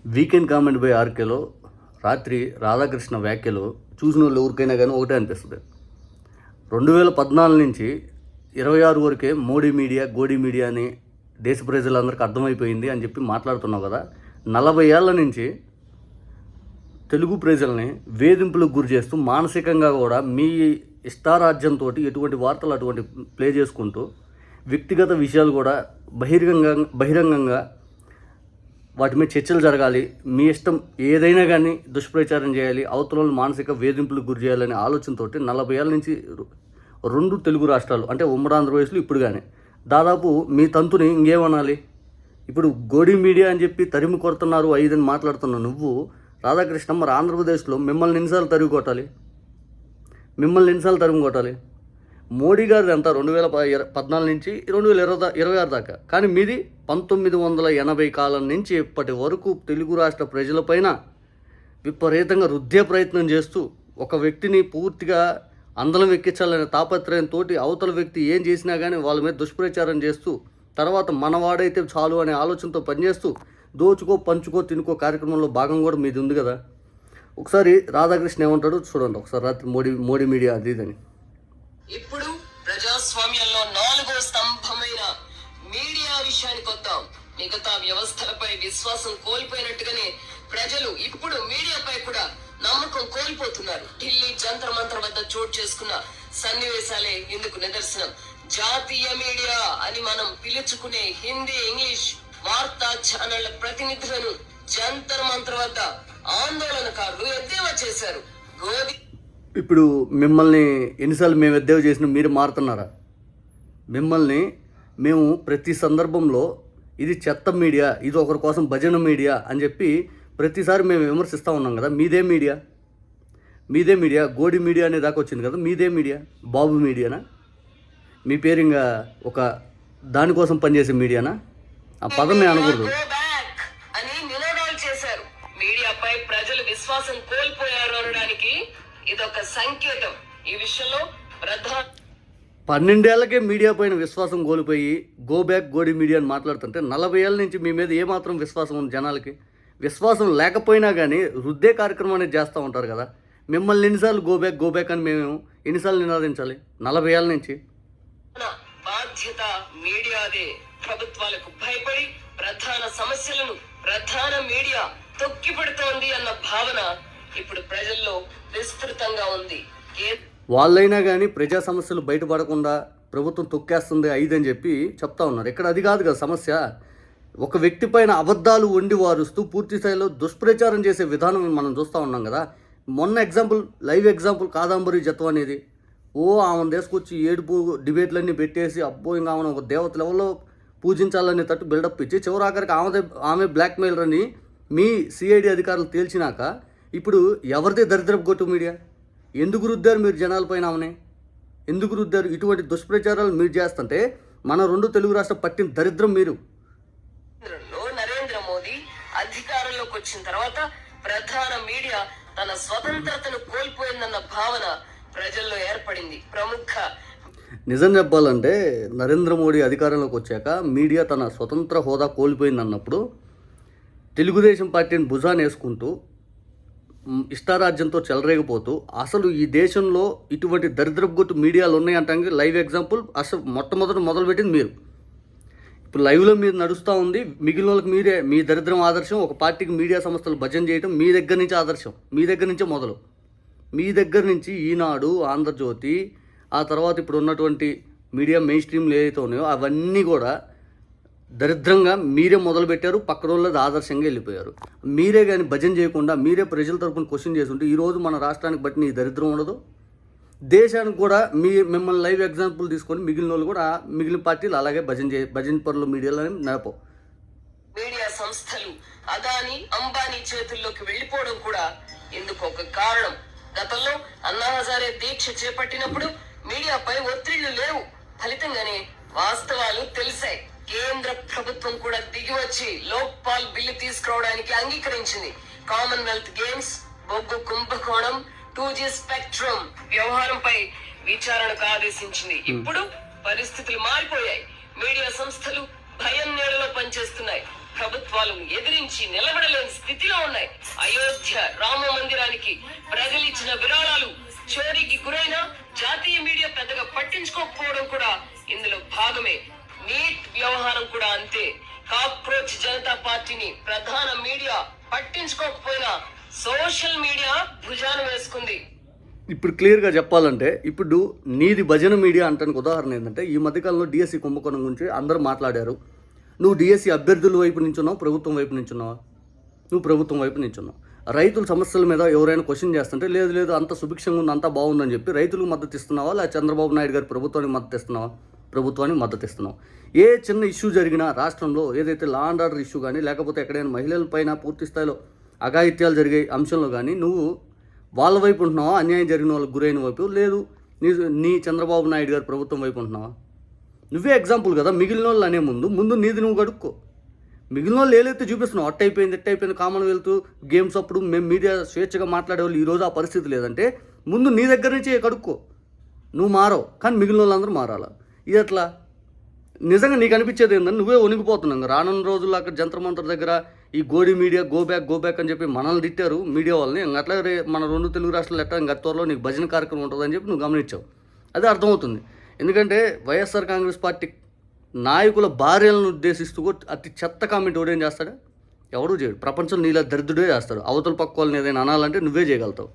Weekend comment by ఆర్కేలో రాత్రి రాధాకృష్ణ వ్యాఖ్యలు చూసిన వాళ్ళు ఎవరికైనా కానీ ఒకటే అనిపిస్తుంది. 2014 నుంచి 26 వరకే మోడీ మీడియా గోడీ మీడియా అని దేశ ప్రజలందరికీ అర్థమైపోయింది అని చెప్పి మాట్లాడుతున్నావు కదా. 40 ఏళ్ల నుంచి తెలుగు ప్రజల్ని వేధింపులకు గురి చేస్తూ మానసికంగా కూడా మీ ఇష్టారాజ్యంతో ఎటువంటి వార్తలు అటువంటి ప్లే చేసుకుంటూ వ్యక్తిగత విషయాలు కూడా బహిరంగంగా వాటి మీద చర్చలు జరగాలి, మీ ఇష్టం ఏదైనా కానీ దుష్ప్రచారం చేయాలి, అవతలను మానసిక వేధింపులకు గురి చేయాలనే ఆలోచనతో 40 ఏళ్ళ నుంచి 2 తెలుగు రాష్ట్రాలు అంటే ఉమ్మడి ఆంధ్రప్రదేశ్లో ఇప్పుడు కానీ దాదాపు మీ తంతుని ఇంకేమనాలి. ఇప్పుడు గోడీ మీడియా అని చెప్పి తరిమి కొడుతున్నారు 5 అని మాట్లాడుతున్నావు నువ్వు రాధాకృష్ణ. మరి ఆంధ్రప్రదేశ్లో మిమ్మల్ని ఎన్నిసార్లు తరిమి కొట్టాలి? మోడీ గారిది అంతా 2014 నుంచి 2026 దాకా, కానీ మీది 1980 కాలం నుంచి ఇప్పటి వరకు తెలుగు రాష్ట్ర ప్రజలపైన విపరీతంగా రుద్దే ప్రయత్నం చేస్తూ ఒక వ్యక్తిని పూర్తిగా అందలం ఎక్కించాలనే తాపత్రయంతో అవతల వ్యక్తి ఏం చేసినా కానీ వాళ్ళ మీద దుష్ప్రచారం చేస్తూ తర్వాత మనవాడైతే చాలు అనే ఆలోచనతో పనిచేస్తూ దోచుకో పంచుకో తినుకో కార్యక్రమంలో భాగం కూడా మీది ఉంది కదా. ఒకసారి రాధాకృష్ణ ఏమంటాడు చూడండి ఒకసారి రాత్రి మోడీ మీడియా అది ఇదని. ఇప్పుడు ప్రజాస్వామ్యంలో 4వ స్తంభమైన మీడియా విషయానికి వద్దాం. మిగతా వ్యవస్థలపై విశ్వాసం కోల్పోయినట్టుగానే ప్రజలు ఇప్పుడు మీడియాపై కూడా నమ్మకం కోల్పోతున్నారు. ఢిల్లీ జంతర్ మంతర్ వద్ద చోటు చేసుకున్న సన్నివేశాలే ఇందుకు నిదర్శనం. జాతీయ మీడియా అని మనం పిలుచుకునే హిందీ, ఇంగ్లీష్ వార్తా ఛానళ్ల ప్రతినిధులను జంతర్ మంతర్ వద్ద ఆందోళనకారులు ఎద్దేవా చేశారు. ఇప్పుడు మిమ్మల్ని ఎన్నిసార్లు మేము ఎద్దేవా చేసినా మీరు మారుతున్నారా? మిమ్మల్ని మేము ప్రతి సందర్భంలో ఇది చెత్త మీడియా, ఇది ఒకరి కోసం భజన మీడియా అని చెప్పి ప్రతిసారి మేము విమర్శిస్తూ ఉన్నాం కదా. మీదే మీడియా గోడి మీడియా అనే దాకా వచ్చింది కదా. మీదే మీడియా బాబు మీడియానా? మీ పేరు ఇంకా ఒక దానికోసం పనిచేసే మీడియానా? ఆ పదం నేను అనకూడదు. అని నినాదాలు చేశారు. మీడియాపై ప్రజలు విశ్వాసం కోల్పోయారు అనడానికి ఇదొక సంకేతం. ఈ విషయంలో 12 ఏళ్లకే మీడియా పైన విశ్వాసం కోల్పోయి గో బ్యాక్ గోడి మీడియా అని మాట్లాడుతుంటే 40 ఏళ్ళ నుంచి మీ మీద ఏమాత్రం విశ్వాసం ఉంది జనాలకి? విశ్వాసం లేకపోయినా కానీ రుద్దే కార్యక్రమం అనేది చేస్తూ ఉంటారు కదా. మిమ్మల్ని ఎన్నిసార్లు గో బ్యాక్ అని మేము ఎన్నిసార్లు నినాదించాలి 40 ఏళ్ళ నుంచి? బాధ్యత మీడియాదే. ప్రభుత్వాలకు భయపడి ప్రధాన సమస్యలను ప్రధాన మీడియా తొక్కి పెడుతోంది అన్న భావన ఇప్పుడు ప్రజల్లో విస్తృతంగా ఉంది. వాళ్ళైనా కానీ ప్రజా సమస్యలు బయటపడకుండా ప్రభుత్వం తొక్కేస్తుంది 5 అని చెప్పి చెప్తా ఉన్నారు. ఇక్కడ అది కాదు కదా సమస్య. ఒక వ్యక్తి పైన అబద్ధాలు వండి వారుస్తూ పూర్తి స్థాయిలో దుష్ప్రచారం చేసే విధానం మనం చూస్తూ ఉన్నాం కదా. మొన్న లైవ్ ఎగ్జాంపుల్ కాదంబరి జత్వ అనేది ఆమెను తీసుకొచ్చి ఏడుపు డిబేట్లన్నీ పెట్టేసి అబ్బో ఇంకా ఆమెను ఒక దేవత లెవెల్లో పూజించాలనే తట్టు బిల్డప్ ఇచ్చి చివరాఖరికి ఆమె బ్లాక్మెయిలర్ అని మీ సిఐడి అధికారులు తేల్చినాక ఇప్పుడు ఎవరిదే దరిద్రపు గొట్టు మీడియా? ఎందుకు రుద్దారు మీరు జనాలపైన? ఆమెనే ఎందుకు రుద్దారు? ఇటువంటి దుష్ప్రచారాలు మీరు చేస్తుంటే మన 2 తెలుగు రాష్ట్రం పట్టిన దరిద్రం మీరు. నరేంద్ర మోదీ అధికారంలోకి వచ్చిన తర్వాత ప్రధాన మీడియా తన స్వతంత్రతను కోల్పోయిందన్న భావన ప్రజల్లో ఏర్పడింది. నిజం చెప్పాలంటే నరేంద్ర మోడీ అధికారంలోకి వచ్చాక మీడియా తన స్వతంత్ర హోదా కోల్పోయిందన్నప్పుడు తెలుగుదేశం పార్టీని భుజాన్ని వేసుకుంటూ ఇష్టారాజ్యంతో చెలరేగిపోతూ అసలు ఈ దేశంలో ఇటువంటి దరిద్రపు గొట్టు మీడియాలు ఉన్నాయంటానికి లైవ్ ఎగ్జాంపుల్ అసలు మొదలుపెట్టింది మీరు. ఇప్పుడు లైవ్లో మీరు నడుస్తూ ఉంది, మిగిలిన వాళ్ళకి మీరే మీ దరిద్రం ఆదర్శం. ఒక పార్టీకి మీడియా సంస్థలు భజన చేయడం మీ దగ్గర నుంచి ఆదర్శం, మీ దగ్గర నుంచే మొదలు. మీ దగ్గర నుంచి ఈనాడు, ఆంధ్రజ్యోతి, ఆ తర్వాత ఇప్పుడు ఉన్నటువంటి మీడియా మెయిన్ స్ట్రీమ్లు ఏదైతే ఉన్నాయో అవన్నీ కూడా దరిద్రంగా మీరే మొదలుపెట్టారు. పక్కన వాళ్ళది ఆదర్శంగా వెళ్ళిపోయారు. మీరే కానీ భజన చేయకుండా మీరే ప్రజల తరపున క్వశ్చన్ చేస్తుంటే ఈరోజు మన రాష్ట్రానికి బట్టి నీ దరిద్రం ఉండదు. దేశానికి కూడా మిమ్మల్ని లైవ్ ఎగ్జాంపుల్ తీసుకొని మిగిలిన వాళ్ళు కూడా మిగిలిన పార్టీలు అలాగే భజన పరుల మీడియాలో నడపవు. మీడియా సంస్థలు అదాని, అంబానీ చేతుల్లోకి వెళ్ళిపోవడం కూడా ఇందుకు ఒక కారణం. గతంలో అన్నా హజారే దీక్ష చేపట్టినప్పుడు మీడియాపై ఒత్తిళ్లు లేవు. ఫలితంగానే వాస్తవాలు తెలిసాయి. కేంద్ర ప్రభుత్వం కూడా దిగివచ్చి లోక్పాల్ బిల్లు తీసుకురావడానికి అంగీకరించింది. కామన్వెల్త్ గేమ్స్, బొగ్గు కుంభకోణం, 2G స్పెక్ట్రమ్ వ్యవహారంపై విచారణకు ఆదేశించింది. ఇప్పుడు పరిస్థితులు మారిపోయాయి. మీడియా సంస్థలు భయం నీడలో పనిచేస్తున్నాయి. ప్రభుత్వాలను ఎదిరించి నిలబడలేని స్థితి రామ మందిరానికి ప్రజలు ఇచ్చిన విరాళాలు చోరీకి గురైన జాతీయ మీడియా పెద్దగా పట్టించుకోకపోవడం కూడా ఇందులో భాగమే. నీట్ వ్యవహారం కూడా అంతే. కాక్రోచ్ జనతా పార్టీని ప్రధాన మీడియా పట్టించుకోకపోయినా సోషల్ మీడియా భుజాన వేసుకుంది. ఇప్పుడు క్లియర్గా చెప్పాలంటే ఇప్పుడు నీది భజన మీడియా అంటానికి ఉదాహరణ ఏంటంటే ఈ మధ్యకాలంలో డిఎస్సి కుంభకోణం గురించి అందరూ మాట్లాడారు. నువ్వు డిఎస్సి అభ్యర్థుల వైపు నుంచున్నావు, ప్రభుత్వం వైపు నుంచున్నావా? నువ్వు ప్రభుత్వం వైపు నుంచున్నావు. రైతుల సమస్యల మీద ఎవరైనా క్వశ్చన్ చేస్తుంటే లేదు లేదు అంత సుభిక్షంగా ఉంది, అంతా బాగుందని చెప్పి రైతులకు మద్దతు ఇస్తున్నావా, లేదా చంద్రబాబు నాయుడు గారి ప్రభుత్వానికి మద్దతు ఇస్తున్నావా? ప్రభుత్వానికి మద్దతు ఇస్తున్నావు. ఏ చిన్న ఇష్యూ జరిగినా రాష్ట్రంలో ఏదైతే లా అండ్ ఆర్డర్ ఇష్యూ కానీ లేకపోతే ఎక్కడైనా మహిళలపైన పూర్తి స్థాయిలో అఘాయిత్యాలు జరిగే అంశంలో కానీ నువ్వు వాళ్ళ వైపు ఉంటున్నావా, అన్యాయం జరిగిన వాళ్ళకి గురైన వైపు? లేదు, నీ చంద్రబాబు నాయుడు గారి ప్రభుత్వం వైపు ఉంటున్నావా? నువ్వే ఎగ్జాంపుల్ కదా. మిగిలిన వాళ్ళు అనే ముందు నీది నువ్వు కడుక్కో. మిగిలిన వాళ్ళు ఏదైతే చూపిస్తున్నావు అట్టయిపోయింది ఎట్టయిపోయింది కామన్వెల్త్ గేమ్స్ అప్పుడు మేము మీడియా స్వేచ్ఛగా మాట్లాడేవాళ్ళు, ఈరోజు ఆ పరిస్థితి లేదంటే ముందు నీ దగ్గర నుంచి కడుక్కో. నువ్వు మారవు కానీ మిగిలిన వాళ్ళందరూ మారాలా? ఇది ఎట్లా? నిజంగా నీకు అనిపించేది ఏంటంటే నువ్వే వణికిపోతున్నావు. రానున్న రోజుల్లో అక్కడ జంతర్ మంతర్ దగ్గర ఈ గోడి మీడియా గో బ్యాక్ అని చెప్పి మనల్ని తిట్టారు మీడియా వాళ్ళని. అట్లా మన 2 తెలుగు రాష్ట్రాలు ఎట్లా గత త్వరలో నీకు భజన కార్యక్రమం ఉంటుందని చెప్పి నువ్వు గమనించావు. అదే అర్థమవుతుంది. ఎందుకంటే వైఎస్ఆర్ కాంగ్రెస్ పార్టీ నాయకుల భార్యలను ఉద్దేశిస్తూ అతి చెత్త కామెంట్ ఎవడేం చేస్తాడా? ఎవడూ చేయడు. ప్రపంచం నీలా దరిద్రుడే చేస్తాడు. అవతల పక్క వాళ్ళని ఏదైనా అనాలంటే నువ్వే చేయగలుగుతావు.